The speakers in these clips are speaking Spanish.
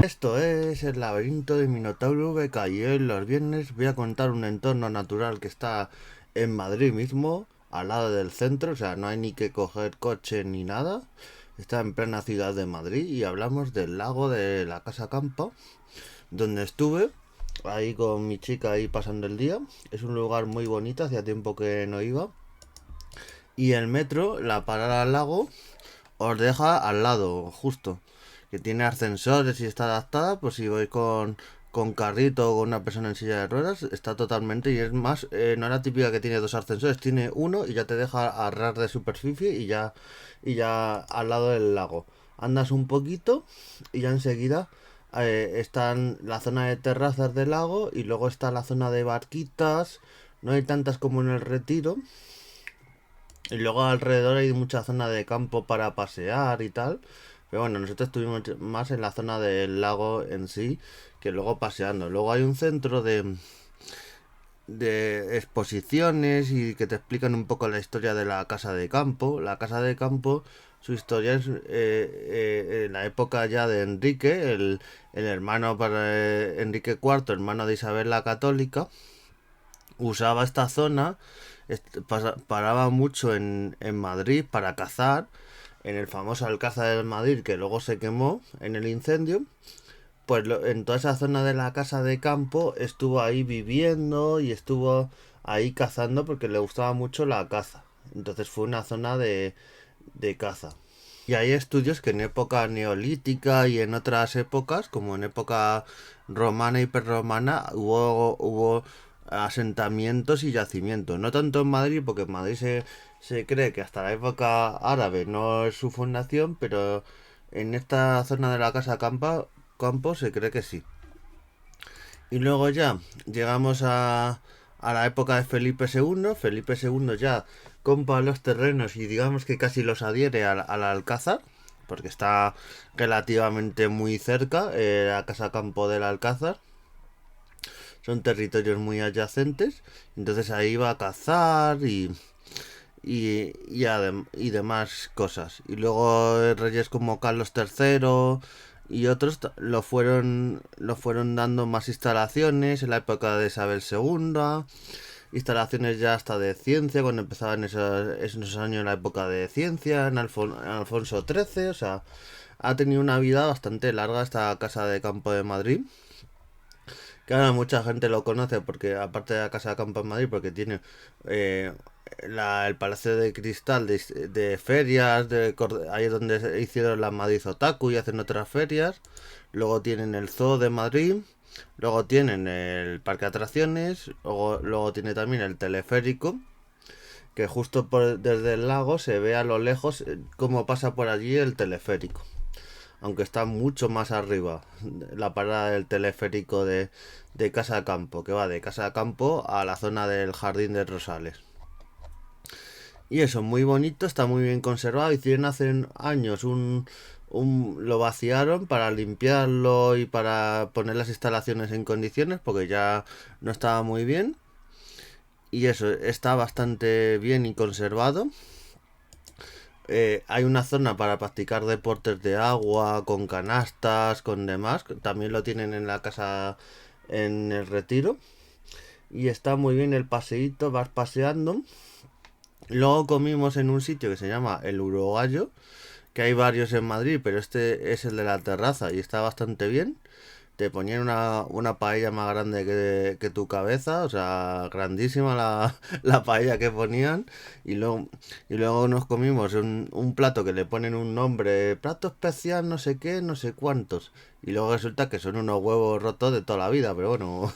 Esto es el laberinto de Minotauro VK y hoy los viernes voy a contar un entorno natural que está en Madrid mismo, al lado del centro, o sea, no hay ni que coger coche ni nada. Está en plena ciudad de Madrid y hablamos del lago de la Casa Campa, donde estuve ahí con mi chica ahí pasando el día. Es un lugar muy bonito, hacía tiempo que no iba. Y el metro, la parada al lago, os deja al lado, justo. Que tiene ascensores y está adaptada, pues si vais con carrito o con una persona en silla de ruedas, está totalmente, y es más, no es la típica que tiene dos ascensores, tiene uno y ya te deja a ras de superficie y ya al lado del lago. Andas un poquito y ya enseguida están la zona de terrazas del lago y luego está la zona de barquitas, no hay tantas como en el Retiro. Y luego alrededor hay mucha zona de campo para pasear y tal. Pero bueno, nosotros estuvimos más en la zona del lago en sí que luego paseando. Luego hay un centro de exposiciones y que te explican un poco la historia de la casa de campo. La casa de campo, su historia es en la época ya de Enrique, el hermano para Enrique IV, hermano de Isabel la Católica, usaba esta zona, paraba mucho en Madrid para cazar, en el famoso Alcázar del Madrid que luego se quemó en el incendio. Pues en toda esa zona de la casa de campo estuvo ahí viviendo y estuvo ahí cazando porque le gustaba mucho la caza. Entonces fue una zona de caza. Y hay estudios que en época neolítica y en otras épocas, como en época romana y prerromana, hubo asentamientos y yacimientos. No tanto en Madrid, porque en Madrid se cree que hasta la época árabe no es su fundación, pero en esta zona de la Casa Campo se cree que sí. Y luego ya llegamos a la época de Felipe II. Felipe II ya compra los terrenos y digamos que casi los adhiere al Alcázar, porque está relativamente muy cerca, la casa campo del Alcázar. Son territorios muy adyacentes, entonces ahí va a cazar y demás cosas. Y luego reyes como Carlos III y otros lo fueron dando más instalaciones en la época de Isabel II, instalaciones ya hasta de ciencia, cuando empezaban esos años en la época de ciencia, en Alfonso XIII, o sea, ha tenido una vida bastante larga esta casa de campo de Madrid. Que ahora mucha gente lo conoce porque, aparte de la Casa de Campo en Madrid, porque tiene eh, el Palacio de Cristal de ferias, ahí es donde hicieron la Madrid Otaku y hacen otras ferias. Luego tienen el Zoo de Madrid, luego tienen el Parque de Atracciones, luego tiene también el teleférico, que justo desde el lago se ve a lo lejos cómo pasa por allí el teleférico, aunque está mucho más arriba, la parada del teleférico de Casa Campo, que va de Casa Campo a la zona del Jardín de Rosales. Y eso, muy bonito, está muy bien conservado. Hicieron hace años lo vaciaron para limpiarlo y para poner las instalaciones en condiciones, porque ya no estaba muy bien. Y eso, está bastante bien y conservado. Hay una zona para practicar deportes de agua, con canastas, con demás. También lo tienen en la casa, en el Retiro. Y está muy bien el paseíto, vas paseando. Luego comimos en un sitio que se llama El Uruguayo, que hay varios en Madrid, pero este es el de la terraza y está bastante bien. Te ponían una paella más grande que tu cabeza, o sea, grandísima la paella que ponían. Y luego nos comimos un plato que le ponen un nombre, plato especial, no sé qué, no sé cuántos. Y luego resulta que son unos huevos rotos de toda la vida, pero bueno,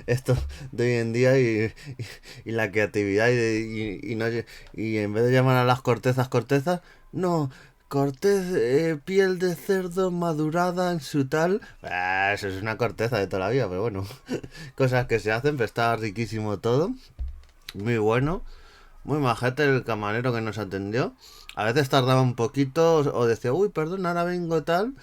esto de hoy en día y la creatividad y en vez de llamar a las cortezas, no, piel de cerdo madurada en su tal. Eso es una corteza de toda la vida, pero bueno. Cosas que se hacen, pero está riquísimo todo. Muy bueno. Muy majete el camarero que nos atendió. A veces tardaba un poquito o decía, uy, perdón, ahora vengo tal.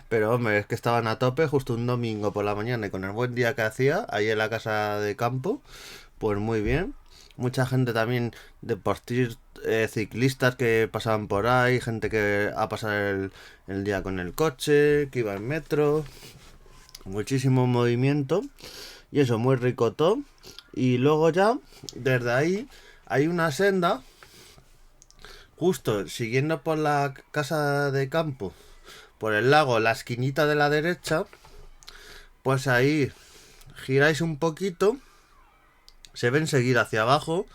Pero hombre, es que estaban a tope justo un domingo por la mañana y con el buen día que hacía ahí en la casa de campo. Pues muy bien. mucha gente también, deportistas, ciclistas que pasaban por ahí, gente que a pasar el día con el coche, que iba en metro, muchísimo movimiento y eso, muy rico todo. Y luego ya, desde ahí, hay una senda, justo siguiendo por la casa de campo, por el lago, la esquinita de la derecha, pues ahí giráis un poquito, se ve enseguida hacia abajo,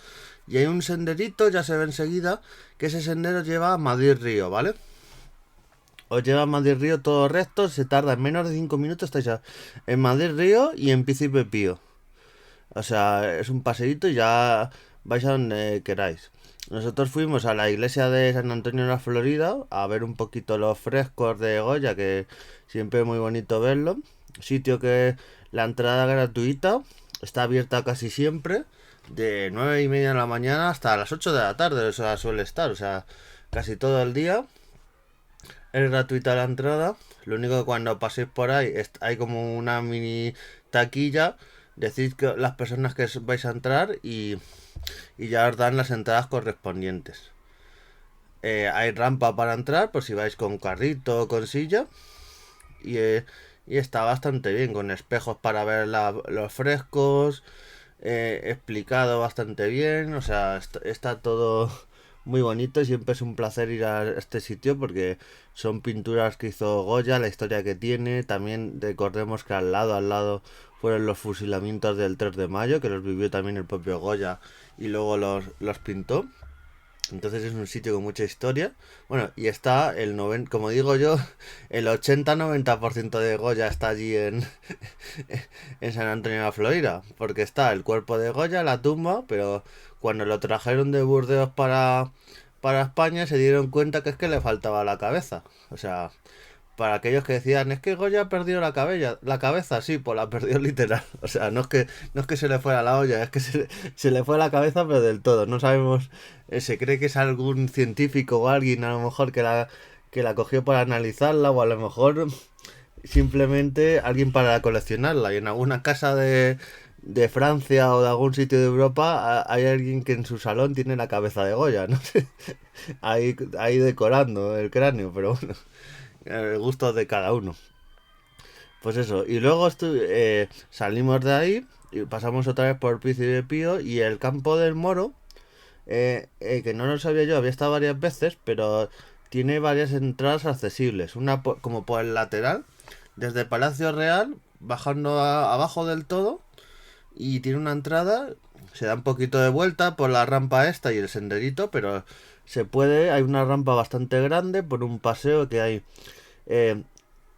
y hay un senderito, ya se ve enseguida, que ese sendero lleva a Madrid Río, ¿vale? Os lleva a Madrid Río todo recto, se tarda en menos de 5 minutos, estáis en Madrid Río y en Príncipe Pío. O sea, es un paseíto y ya vais a donde queráis. Nosotros fuimos a la iglesia de San Antonio de la Florida a ver un poquito los frescos de Goya, que siempre es muy bonito verlo. Sitio que la entrada gratuita, está abierta casi siempre, de 9:30 de la mañana hasta las 8 de la tarde, o sea, suele estar, o sea, casi todo el día. Es gratuita la entrada. Lo único que cuando paséis por ahí hay como una mini taquilla. Decid que las personas que vais a entrar y ya os dan las entradas correspondientes. Hay rampa para entrar por si vais con carrito o con silla. Y está bastante bien, con espejos para ver los frescos. Explicado bastante bien. O sea, está todo muy bonito y siempre es un placer ir a este sitio porque son pinturas que hizo Goya, la historia que tiene. También recordemos que al lado fueron los fusilamientos del 3 de mayo, que los vivió también el propio Goya y luego los pintó. Entonces es un sitio con mucha historia. Bueno, y está como digo yo, el 80-90% de Goya está allí en San Antonio de la Florida. Porque está el cuerpo de Goya, la tumba, pero cuando lo trajeron de Burdeos para España se dieron cuenta que es que le faltaba la cabeza. O sea, para aquellos que decían, es que Goya perdió la cabeza, sí, pues la perdió literal. O sea, no es que se le fuera la olla, es que se le fue la cabeza, pero del todo. No sabemos, se cree que es algún científico o alguien a lo mejor que la cogió para analizarla, o a lo mejor simplemente alguien para coleccionarla. Y en alguna casa de Francia o de algún sitio de Europa hay alguien que en su salón tiene la cabeza de Goya, no sé, ahí decorando el cráneo, pero bueno, el gusto de cada uno. Pues eso, y luego salimos de ahí y pasamos otra vez por Príncipe Pío y el Campo del Moro, que no lo sabía yo, había estado varias veces, pero tiene varias entradas accesibles. Una como por el lateral, desde Palacio Real, bajando abajo del todo, y tiene una entrada, se da un poquito de vuelta por la rampa esta y el senderito, pero hay una rampa bastante grande por un paseo que hay. eh,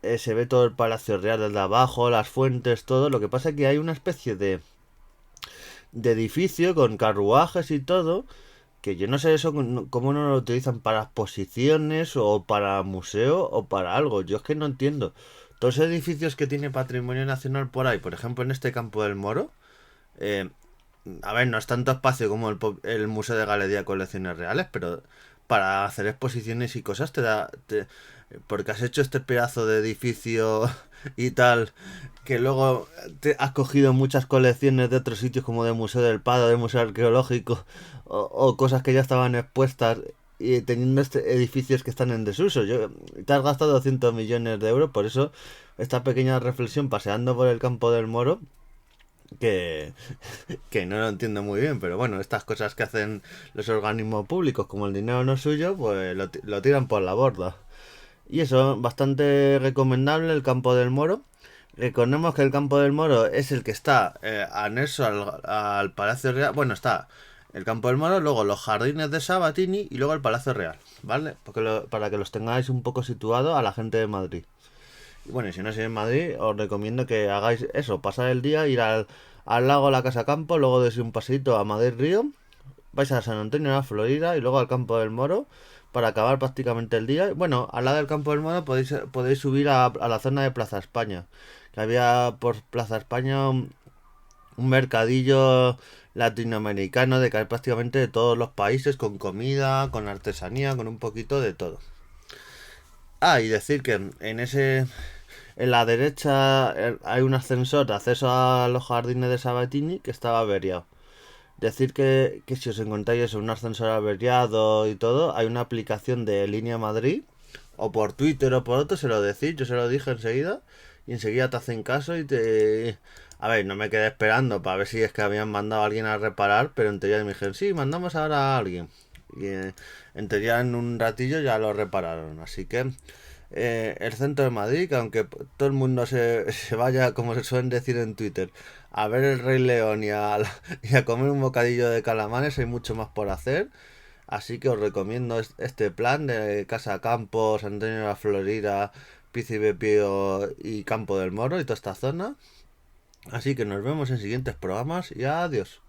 Se ve todo el Palacio Real desde abajo, las fuentes, todo. Lo que pasa es que hay una especie de edificio con carruajes y todo, que yo no sé eso cómo no lo utilizan para exposiciones o para museo o para algo. Yo es que no entiendo. Todos los edificios que tiene Patrimonio Nacional por ahí, por ejemplo en este Campo del Moro, eh, a ver, no es tanto espacio como el Museo de Galería de Colecciones Reales, pero para hacer exposiciones y cosas porque has hecho este pedazo de edificio y tal, que luego te has cogido muchas colecciones de otros sitios como de Museo del Prado, de Museo Arqueológico, o cosas que ya estaban expuestas y teniendo edificios que están en desuso. Te has gastado 200 millones de euros, por eso esta pequeña reflexión paseando por el Campo del Moro, que, que no lo entiendo muy bien, pero bueno, estas cosas que hacen los organismos públicos, como el dinero no es suyo, pues lo tiran por la borda. Y eso, bastante recomendable el Campo del Moro. Recordemos que el Campo del Moro es el que está anexo al Palacio Real. Bueno, está el Campo del Moro, luego los jardines de Sabatini y luego el Palacio Real, ¿vale? Para que los tengáis un poco situados a la gente de Madrid. Y bueno, y si no sois en Madrid, os recomiendo que hagáis eso, pasar el día, ir al lago, a la Casa Campo, luego deis un paseito a Madrid Río, vais a San Antonio de la Florida y luego al Campo del Moro para acabar prácticamente el día. Bueno, al lado del Campo del Moro podéis subir a la zona de Plaza España, que había por Plaza España un mercadillo latinoamericano de que hay prácticamente de todos los países, con comida, con artesanía, con un poquito de todo. Ah, y decir que en la derecha hay un ascensor de acceso a los jardines de Sabatini que estaba averiado. decir que si os encontráis eso, un ascensor averiado y todo, hay una aplicación de Línea Madrid, o por Twitter o por otro, se lo decís, yo se lo dije enseguida, y enseguida te hacen caso y te... A ver, no me quedé esperando para ver si es que habían mandado a alguien a reparar, pero en teoría me dijeron, sí, mandamos ahora a alguien. Y en teoría en un ratillo ya lo repararon, así que el centro de Madrid, que aunque todo el mundo se vaya, como se suelen decir en Twitter, a ver el Rey León y a comer un bocadillo de calamares, hay mucho más por hacer. Así que os recomiendo este plan de Casa Campo, San Antonio de la Florida, Príncipe Pío y Campo del Moro y toda esta zona. Así que nos vemos en siguientes programas y adiós.